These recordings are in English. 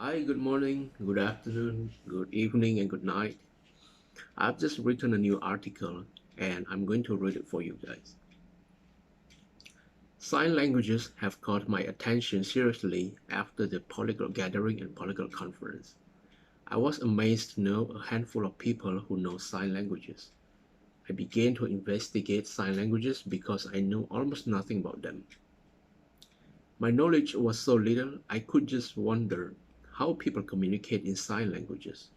Hi, good morning, good afternoon, good evening, and good night. I've just written a new article and I'm going to read it for you guys. Sign languages have caught my attention seriously after the Polyglot Gathering and Polyglot Conference. I was amazed to know a handful of people who know sign languages. I began to investigate sign languages because I knew almost nothing about them. My knowledge was so little, I could just wonder how people communicate in sign languages.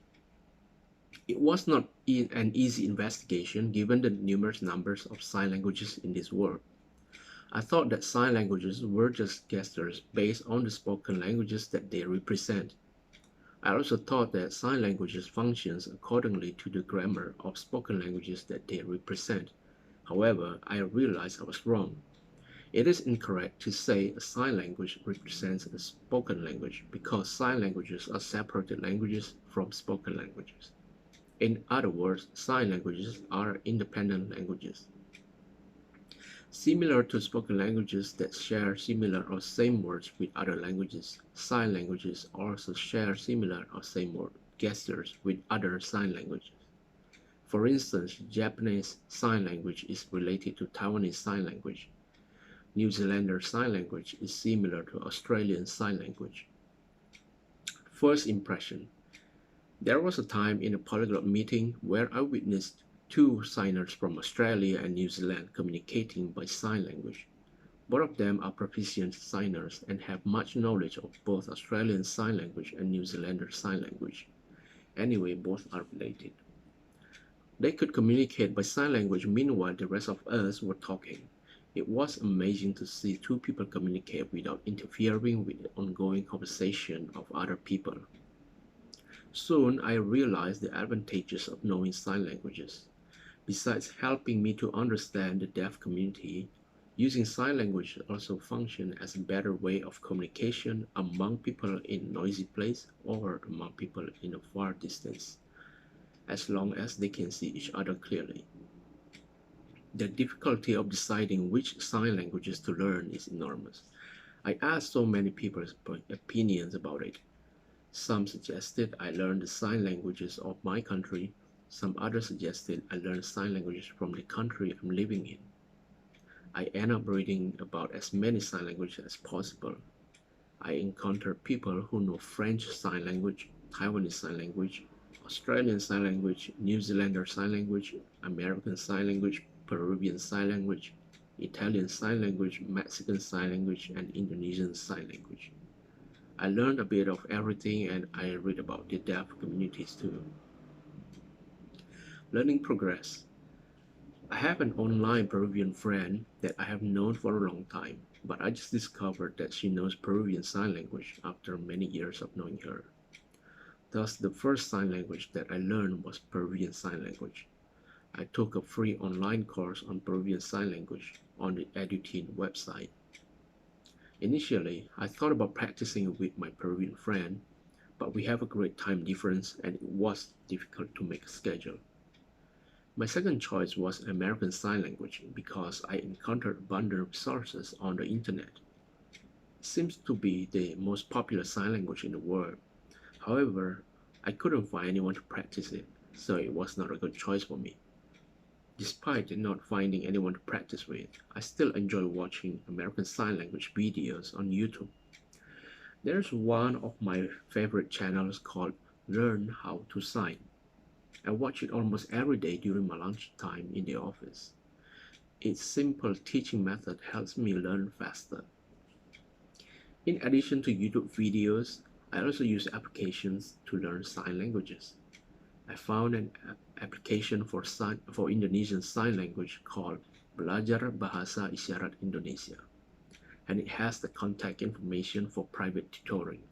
It was not an easy investigation given the numerous numbers of sign languages in this world. I thought that sign languages were just gestures based on the spoken languages that they represent. I also thought that sign languages functions accordingly to the grammar of spoken languages that they represent. However, I realized I was wrong. It is incorrect to say a sign language represents a spoken language because sign languages are separated languages from spoken languages. In other words, sign languages are independent languages. Similar to spoken languages that share similar or same words with other languages, sign languages also share similar or same word gestures with other sign languages. For instance, Japanese Sign Language is related to Taiwanese Sign Language. New Zealander Sign Language is similar to Australian Sign Language. First impression. There was a time in a polyglot meeting where I witnessed two signers from Australia and New Zealand communicating by sign language. Both of them are proficient signers and have much knowledge of both Australian Sign Language and New Zealander Sign Language. Anyway, both are related. They could communicate by sign language meanwhile the rest of us were talking. It was amazing to see two people communicate without interfering with the ongoing conversation of other people. Soon I realized the advantages of knowing sign languages. Besides helping me to understand the deaf community, using sign language also functions as a better way of communication among people in a noisy place or among people in a far distance, as long as they can see each other clearly. The difficulty of deciding which sign languages to learn is enormous. I asked so many people's opinions about it. Some suggested I learn the sign languages of my country. Some others suggested I learn sign languages from the country I'm living in. I end up reading about as many sign languages as possible. I encounter people who know French Sign Language, Taiwanese Sign Language, Australian Sign Language, New Zealander Sign Language, American Sign Language, Peruvian Sign Language, Italian Sign Language, Mexican Sign Language, and Indonesian Sign Language. I learned a bit of everything and I read about the deaf communities too. Learning progress. I have an online Peruvian friend that I have known for a long time, but I just discovered that she knows Peruvian Sign Language after many years of knowing her. Thus, the first sign language that I learned was Peruvian Sign Language. I took a free online course on Peruvian Sign Language on the EduTeen website. Initially, I thought about practicing with my Peruvian friend, but we have a great time difference and it was difficult to make a schedule. My second choice was American Sign Language because I encountered abundant resources on the internet. It seems to be the most popular sign language in the world. However, I couldn't find anyone to practice it, so it was not a good choice for me. Despite not finding anyone to practice with, I still enjoy watching American Sign Language videos on YouTube. There's one of my favorite channels called Learn How to Sign. I watch it almost every day during my lunch time in the office. Its simple teaching method helps me learn faster. In addition to YouTube videos, I also use applications to learn sign languages. I found an application for Indonesian Sign Language called Belajar Bahasa Isyarat Indonesia, and it has the contact information for private tutoring.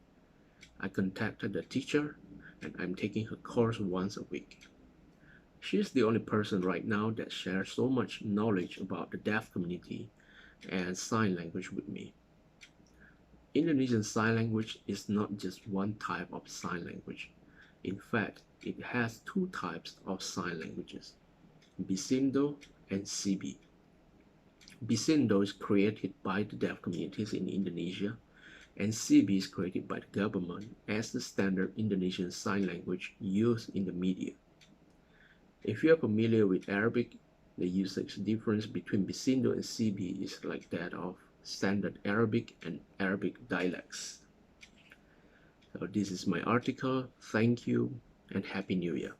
I contacted the teacher, and I'm taking her course once a week. She is the only person right now that shares so much knowledge about the deaf community and sign language with me. Indonesian Sign Language is not just one type of sign language. In fact, it has two types of sign languages, Bisindo and Sibi. Bisindo is created by the deaf communities in Indonesia, and CB is created by the government as the standard Indonesian Sign Language used in the media. If you are familiar with Arabic, the usage difference between Bisindo and CB is like that of Standard Arabic and Arabic dialects. So this is my article. Thank you and Happy New Year.